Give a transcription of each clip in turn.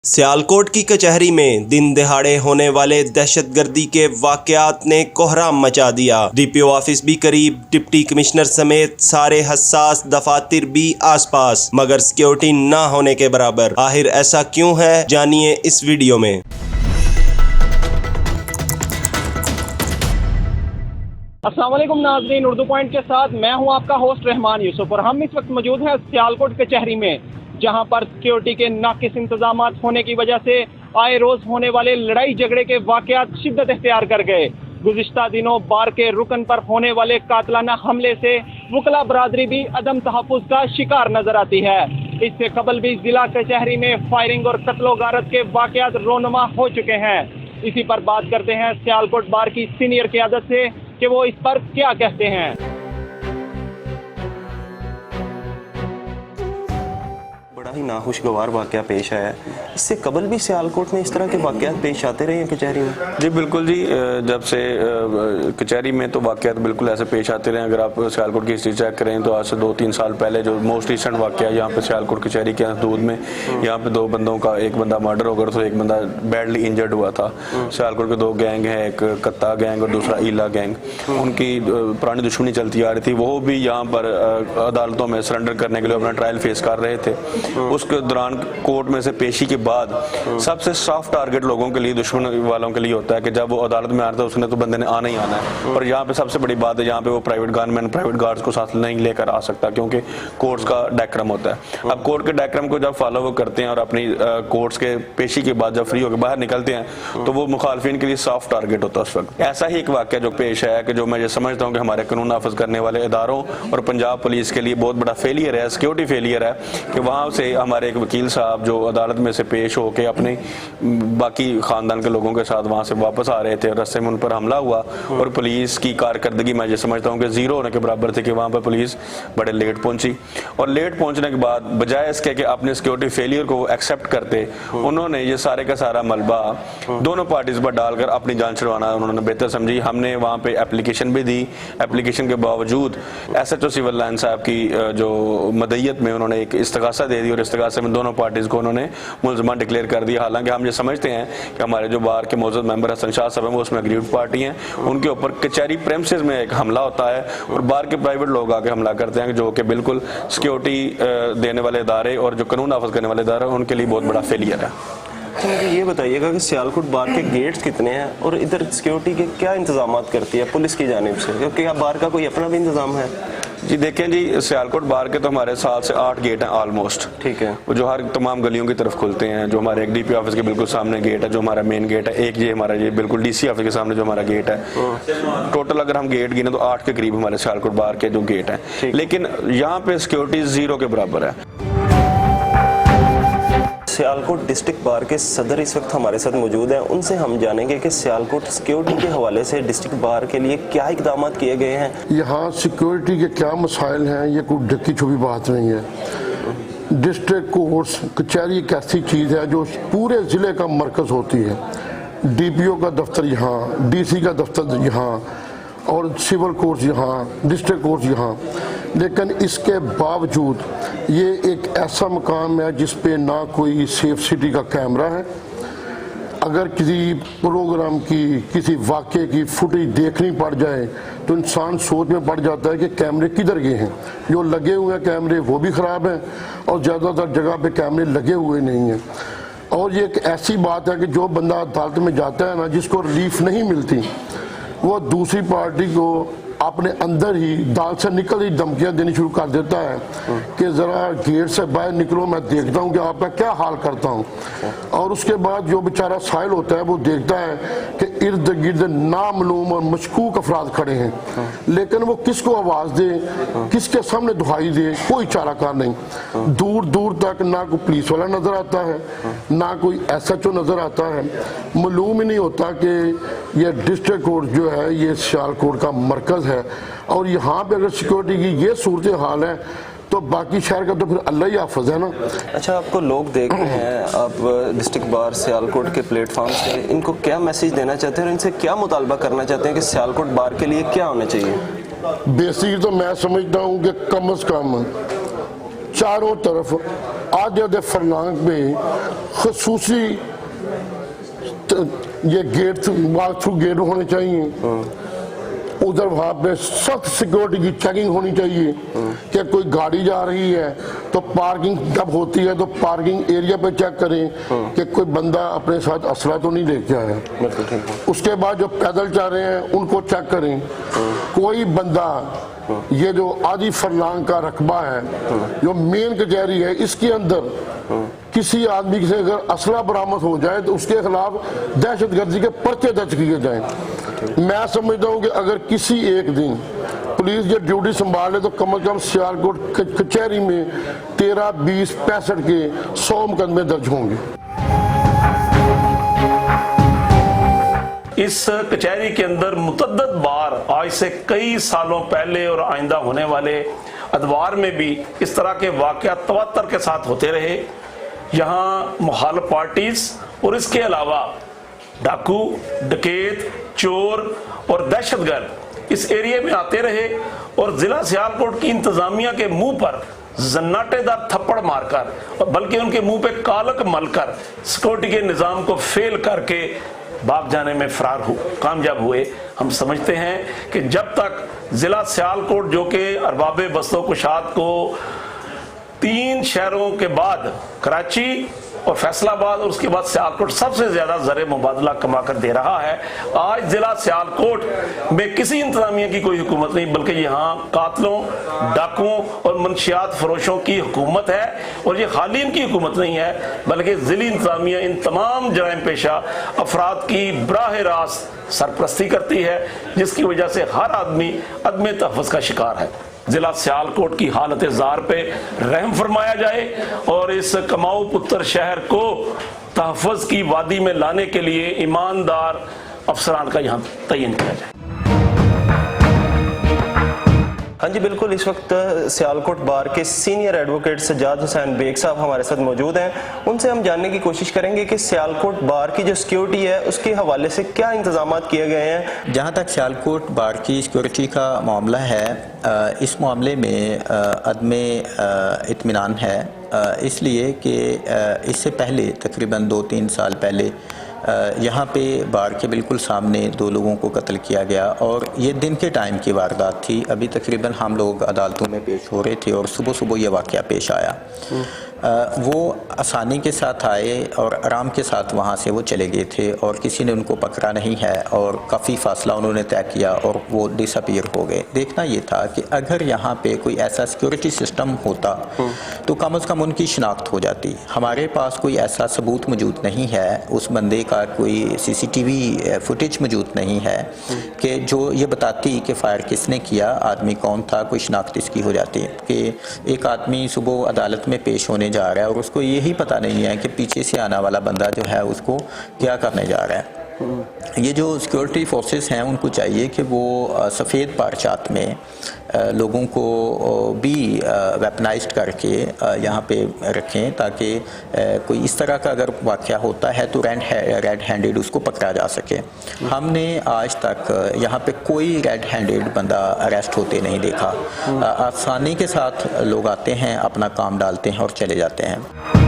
सियालकोट की कचहरी में दिन दिहाड़े होने वाले दहशतगर्दी के वाकयात ने कोहराम मचा दिया। डीपीओ ऑफिस भी करीब, डिप्टी कमिश्नर समेत सारे हसास दफातर भी आसपास, मगर सिक्योरिटी ना होने के बराबर। आखिर ऐसा क्यों है, जानिए इस वीडियो में। अस्सलाम वालेकुम नाज़रीन, उर्दू पॉइंट के साथ मैं हूं आपका होस्ट रहमान यूसुफ और हम इस वक्त मौजूद हैं सियालकोट कचहरी में, जहां पर सिक्योरिटी के नाकिस इंतजाम होने की वजह से आए रोज़ होने वाले लड़ाई झगड़े के वाकयात शिद्दत इख्तियार कर गए। गुज़िश्ता दिनों बार के रुकन पर होने वाले कातलाना हमले से वकला बरादरी भी अदम तहफ़्फ़ुज़ का शिकार नजर आती है। इससे कबल भी जिला कचहरी में फायरिंग और कत्लो गारत के वाकयात रोनुमा हो चुके हैं। इसी पर बात करते हैं सियालकोट बार की सीनियर क़यादत से कि वो इस पर क्या कहते हैं। बड़ा ही नाखुशगवार वाकया पेश आया है। इससे कबल भी सियालकोट में इस तरह के वाकयात पेश आते रहे हैं कचहरी में? जी बिल्कुल जी, जब से कचहरी में तो वाकयात बिल्कुल ऐसे पेश आते रहे। अगर आप सियालकोट की हिस्ट्री चेक करें तो आज से 2-3 साल पहले जो मोस्ट रिसेंट वाकया यहाँ पे सियालकोट कचहरी के हदूद में, यहाँ पे 2 बंदों का, एक बंदा मर्डर हो गया था, एक बंदा बैडली इंजर्ड हुआ था। सियालकोट के 2 गैंग हैं, एक कत्ता गैंग और दूसरा ईला गैंग। उनकी पुरानी दुश्मनी चलती आ रही थी। वो भी यहाँ पर अदालतों में सरेंडर करने के लिए अपना ट्रायल फेस कर रहे थे। उसके दौरान कोर्ट में से पेशी के बाद सबसे सॉफ्ट टारगेट लोगों के लिए, दुश्मन वालों के लिए होता है कि जब वो अदालत में आता है उसने तो बंदे ने आना ही आना है। और यहाँ पे सबसे बड़ी बात है, यहाँ पे वो प्राइवेट गनमैन, प्राइवेट गार्ड्स को साथ नहीं लेकर आ सकता, क्योंकि कोर्ट्स का डायक्रम होता है। अब कोर्ट के डायक्रम को जब फॉलो वो करते हैं और अपनी कोर्ट्स के पेशी के बाद जब फ्री होकर बाहर निकलते हैं तो वो मुखालफिन के लिए सॉफ्ट टारगेट होता है उस वक्त। ऐसा ही एक वाक्य जो पेश है कि जो मैं ये समझता हूँ कि हमारे कानून नाफिज करने वाले इदारों और पंजाब पुलिस के लिए बहुत बड़ा फेलियर है, सिक्योरिटी फेलियर है, कि वहाँ से हमारे एक वकील साहब जो अदालत में से पेश होके अपने बाकी खानदान के लोगों के साथ वहाँ से वापस आ रहे थे, रास्ते में उन पर हमला हुआ और पुलिस की कारकर्दगी मैं ये समझता हूँ कि ज़ीरो होने के बराबर थी, कि वहाँ पर पुलिस बड़े लेट पहुँची। और लेट पहुँचने के बाद बजाय इसके कि अपने सिक्योरिटी फेलियर को एक्सेप्ट करते, उन्होंने ये सारे का सारा मलबा दोनों पार्टीज पर डालकर अपनी जान छुड़वाना उन्होंने बेहतर समझी। हमने वहाँ पर एप्लीकेशन भी दी। एप्लीकेशन के बावजूद SHO सिविल लाइन साहब की जो मदईयत में उन्होंने एक इस्तगासा दे दी और इस्तगासे में दोनों पार्टीज को उन्होंने मुलजमान डिक्लेयर कर दिया। हालांकि हम ये समझते हैं कि हमारे जो बार के मौजूद मेंबर हसन शाह साहब हैं वो उसमें अग्रीव्ड पार्टी हैं। उनके ऊपर कचहरी प्रेमिसेस में एक हमला होता है और बार के प्राइवेट लोग आके हमला करते हैं, जो कि बिल्कुल सिक्योरिटी देने वाले इदारे और जो कानून नाफिज करने वाले इदारे उनके लिए बहुत बड़ा फेलियर है। तो मुझे ये बताइएगा कि सियालकोट बार के गेट्स कितने हैं और इधर सिक्योरिटी के क्या इंतजाम करती है पुलिस की जानिब से, क्योंकि अब बार का कोई अपना भी इंतजाम है? जी देखें जी, सियालकोट बार के तो हमारे 7 से 8 गेट हैं ऑलमोस्ट, ठीक है, जो हर तमाम गलियों की तरफ खुलते हैं। जो हमारे एक DP ऑफिस के बिल्कुल सामने गेट है, जो हमारा मेन गेट है। एक ये हमारा ये बिल्कुल DC ऑफिस के सामने जो हमारा गेट है। टोटल अगर हम गेट गिने तो 8 के करीब हमारे सियालकोट बार के जो गेट हैं। लेकिन यहाँ पे सिक्योरिटी 0 के बराबर है। सियालकोट डिस्ट्रिक्ट बार के सदर इस वक्त हमारे साथ मौजूद हैं। उनसे हम जानेंगे कि सियालकोट सिक्योरिटी के हवाले से डिस्ट्रिक्ट बार के लिए क्या इकदाम किए गए हैं। यहाँ सिक्योरिटी के क्या मसाइल हैं, ये कोई ढकी छुपी बात नहीं है। डिस्ट्रिक्ट कोर्ट्स कचहरी एक ऐसी चीज़ है जो पूरे ज़िले का मरकज़ होती है। DPO का दफ्तर यहाँ, DC का दफ्तर यहाँ और सिविल कोर्ट्स यहाँ, डिस्ट्रिक्ट कोर्ट्स यहाँ। लेकिन इसके बावजूद ये एक ऐसा मकाम है जिस पे ना कोई सेफ सिटी का कैमरा है। अगर किसी प्रोग्राम की, किसी वाक़े की फुटेज देखनी पड़ जाए तो इंसान सोच में पड़ जाता है कि कैमरे किधर गए हैं। जो लगे हुए हैं कैमरे वो भी ख़राब हैं और ज़्यादातर जगह पे कैमरे लगे हुए नहीं हैं। और ये एक ऐसी बात है कि जो बंदा अदालत में जाता है ना, जिसको रिलीफ नहीं मिलती, वो दूसरी पार्टी को अपने अंदर ही दाल से निकल ही धमकियां देनी शुरू कर देता है कि ज़रा गेट से बाहर निकलो, मैं देखता हूं कि आपका क्या हाल करता हूं। और उसके बाद जो बेचारा साइल होता है वो देखता है कि इर्द गिर्द नामालूम और मशकूक अफराद खड़े हैं, लेकिन वो किसको आवाज़ दे, किसके सामने दुहाई दे, कोई चाराकार नहीं। दूर दूर तक ना कोई पुलिस वाला नज़र आता है, ना कोई SHO नज़र आता है। मालूम ही नहीं होता कि ये डिस्ट्रिक्ट कोर्ट जो है ये सियालकोट का मरकज़ है। और यहाँ पे अगर सिक्योरिटी की ये सूरत हाल है तो बाकी शहर का तो फिर अल्लाह ही हाफ़िज़ है ना। अच्छा, आपको लोग देख रहे हैं, आप डिस्ट्रिक्ट बार सियालकोट के प्लेटफॉर्म से इनको क्या मैसेज देना चाहते हैं और इनसे क्या मुतालबा करना चाहते हैं कि सियालकोट बार के लिए क्या होना चाहिए? बेसिक तो मैं समझता हूँ कि कम से कम चारों तरफ आधे आधे फरलांग में खसूसी ये गेट वॉक थ्रू गेट होने चाहिए। उधर वहाँ पे सख्त सिक्योरिटी की चेकिंग होनी चाहिए कि कोई गाड़ी जा रही है तो पार्किंग जब होती है तो पार्किंग एरिया पे चेक करें कि कोई बंदा अपने साथ असला तो नहीं लेके आया। उसके बाद जो पैदल जा रहे हैं उनको चेक करें। कोई बंदा ये जो आधी फरलांग का रकबा है जो मेन कचहरी है इसके अंदर किसी आदमी से अगर असला बरामद हो जाए तो उसके खिलाफ दहशतगर्दी के पर्चे दर्ज किए जाएं। मैं समझता हूँ कि अगर किसी एक दिन पुलिस ये ड्यूटी संभाले तो कम से कम सियालकोट कचहरी में 13, 20, 65 के 100 मुकदमे दर्ज होंगे। इस कचहरी के अंदर मुतद्दद बार आज से कई सालों पहले और आइंदा होने वाले अदवार में भी इस तरह के वाक़यात तवत्तर के साथ होते रहे। यहाँ मुखालिफ पार्टीज और इसके अलावा डाकू, डकैत, चोर और दहशतगर्द इस एरिया में आते रहे और जिला सियालकोट की इंतजामिया के मुंह पर जन्नाटेदार थप्पड़ मारकर बल्कि उनके मुंह पे कालक मलकर सिक्योरिटी के निज़ाम को फेल करके भाग जाने में कामयाब हुए। हम समझते हैं कि जब तक जिला सियालकोट जो कि अरबाब बस्तो कुशात को 3 शहरों के बाद कराची और फैसलाबाद और उसके बाद सियालकोट सबसे ज्यादा ज़र मुबादला कमा कर दे रहा है, आज जिला सियालकोट में किसी इंतजामिया की कोई हुकूमत नहीं बल्कि यहाँ कातलों, डाकुओं और मंशियात फरोशों की हुकूमत है। और ये खाली इनकी हुकूमत नहीं है बल्कि जिली इंतजामिया इन तमाम जराइम पेशा अफराद की बराह रास्त सरपरस्ती करती है जिसकी वजह से हर आदमी अदम तहफ़्फ़ुज़ का शिकार है। जिला सियालकोट की हालत ज़ार पे रहम फरमाया जाए और इस कमाऊ पुत्र शहर को तहफ़्फ़ुज़ की वादी में लाने के लिए ईमानदार अफसरान का यहाँ तयन किया जाए। हाँ जी बिल्कुल, इस वक्त सियालकोट बार के सीनियर एडवोकेट सज्जाद हुसैन बेग साहब हमारे साथ मौजूद हैं। उनसे हम जानने की कोशिश करेंगे कि सियालकोट बार की जो सिक्योरिटी है उसके हवाले से क्या इंतजामात किए गए हैं। जहाँ तक सियालकोट बार की सिक्योरिटी का मामला है, इस मामले में अदम इत्मीनान है, इसलिए कि इससे पहले तकरीबन 2-3 साल पहले यहाँ पे बार के बिल्कुल सामने 2 लोगों को कत्ल किया गया और ये दिन के टाइम की वारदात थी। अभी तकरीबन हम लोग अदालतों में पेश हो रहे थे और सुबह सुबह ये वाक़या पेश आया। वो आसानी के साथ आए और आराम के साथ वहाँ से वो चले गए थे और किसी ने उनको पकड़ा नहीं है और काफ़ी फासला उन्होंने तय किया और वो डिसअपीयर हो गए। देखना ये था कि अगर यहाँ पे कोई ऐसा सिक्योरिटी सिस्टम होता तो कम से कम उनकी शिनाख्त हो जाती। हमारे पास कोई ऐसा सबूत मौजूद नहीं है, उस बंदे का कोई CCTV फुटेज मौजूद नहीं है कि जो ये बताती कि फ़ायर किसने किया, आदमी कौन था, कोई शिनाख्त इसकी हो जाती कि एक आदमी सुबह अदालत में पेश होने जा रहा है और उसको यही पता नहीं है कि पीछे से आने वाला बंदा जो है उसको क्या करने जा रहा है। ये जो सिक्योरिटी फोर्सेस हैं उनको चाहिए कि वो सफ़ेद पारचात में लोगों को भी वेपनाइज्ड करके यहाँ पे रखें ताकि कोई इस तरह का अगर वाक़या होता है तो रेड हैंडेड उसको पकड़ा जा सके। हमने आज तक यहाँ पे कोई रेड हैंडेड बंदा अरेस्ट होते नहीं देखा। आसानी के साथ लोग आते हैं, अपना काम डालते हैं और चले जाते हैं।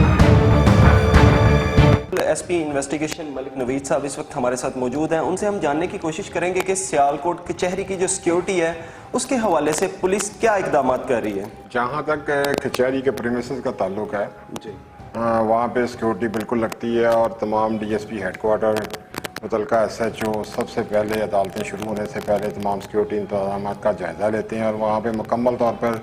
SP इन्वेस्टिगेशन मलिक नवीद साहब इस वक्त हमारे साथ मौजूद हैं। उनसे हम जानने की कोशिश करेंगे कि सियालकोट कचहरी की जो सिक्योरिटी है उसके हवाले से पुलिस क्या इकदाम कर रही है। जहाँ तक कचहरी के प्रीमिसेस का ताल्लुक है जी, वहाँ पे सिक्योरिटी बिल्कुल लगती है और तमाम DSP हेडक्वार्टर, मुतलका SHO सबसे पहले अदालतें शुरू होने से पहले तमाम सिक्योरिटी इंतजाम का जायज़ा लेते हैं और वहाँ पे मुकम्मल तौर पर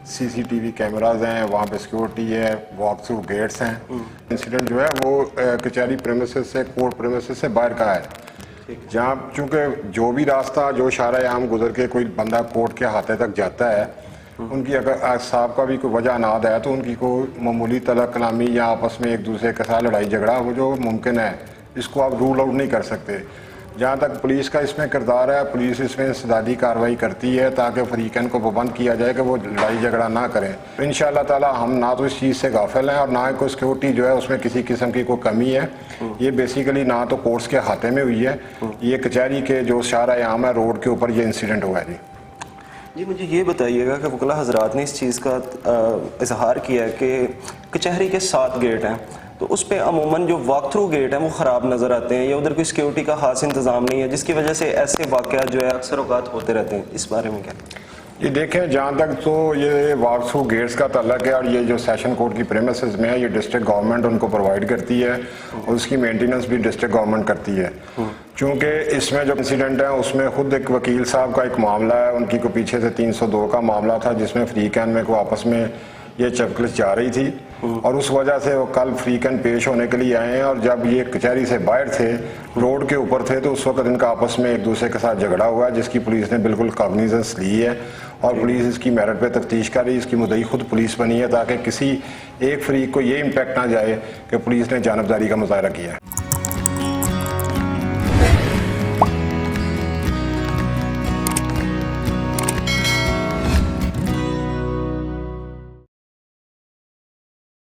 CCTV कैमराज हैं, वहाँ पे सिक्योरिटी है, वॉक थ्रू गेट्स हैं। इंसिडेंट जो है वो कचहरी प्रेमिसेस से, कोर्ट प्रेमिसेस से बाहर का है, जहाँ चूँकि जो भी रास्ता जो शारा आम गुजर के कोई बंदा कोर्ट के हाथे तक जाता है, उनकी अगर साहब का भी कोई वजह नाद है तो उनकी कोई मामूली तलक कलामी या आपस में एक दूसरे के साथ लड़ाई झगड़ा वो जो मुमकिन है, इसको आप रूल आउट नहीं कर सकते। जहाँ तक पुलिस का इसमें किरदार है, पुलिस इसमें इंसदादी कार्रवाई करती है ताकि फरीकैन को पाबंद किया जाए कि वो लड़ाई झगड़ा ना करें। इंशाअल्लाह ताला हम ना तो इस चीज़ से गाफिल हैं और ना ही कोई सिक्योरिटी जो है उसमें किसी किस्म की कोई कमी है। ये बेसिकली ना तो कोर्ट्स के हाथे में हुई है, ये कचहरी के जो शारा आम है रोड के ऊपर ये इंसिडेंट हुआ है। जी मुझे ये बताइएगा कि वकला हजरात ने इस चीज़ का इजहार किया है कि कचहरी के 7 गेट हैं, तो उस पर अमूमन जो वॉक थ्रू गेट हैं वो ख़राब नज़र आते हैं या उधर कोई सिक्योरिटी का खास इंतज़ाम नहीं है, जिसकी वजह से ऐसे वाक़यात जो है अक्सर औक़ात होते रहते हैं। इस बारे में क्या? ये देखें, जहाँ तक तो ये वॉक थ्रू गेट्स का ताल्लुक है और ये जो सेशन कोर्ट की प्रेमिसेस में है, ये डिस्ट्रिक्ट गवर्नमेंट उनको प्रोवाइड करती है और उसकी मेंटेनेंस भी डिस्ट्रिक्ट गवर्नमेंट करती है। चूँकि इसमें जो इंसिडेंट है उसमें खुद एक वकील साहब का एक मामला है, उनकी को पीछे से 302 का मामला था जिसमें फ्री कैन में को आपस में ये चपकलिस जा रही थी और उस वजह से वो कल फ्री कैन पेश होने के लिए आए हैं और जब ये कचहरी से बाहर थे, रोड के ऊपर थे, तो उस वक्त इनका आपस में एक दूसरे के साथ झगड़ा हुआ है जिसकी पुलिस ने बिल्कुल कॉग्निजेंस ली है और पुलिस इसकी मेरिट पे तफ्तीश कर रही है। इसकी मुद्दई खुद पुलिस बनी है ताकि किसी एक फरीक को ये इम्पैक्ट ना जाए कि पुलिस ने जानबदारी का मुजाहरा किया है।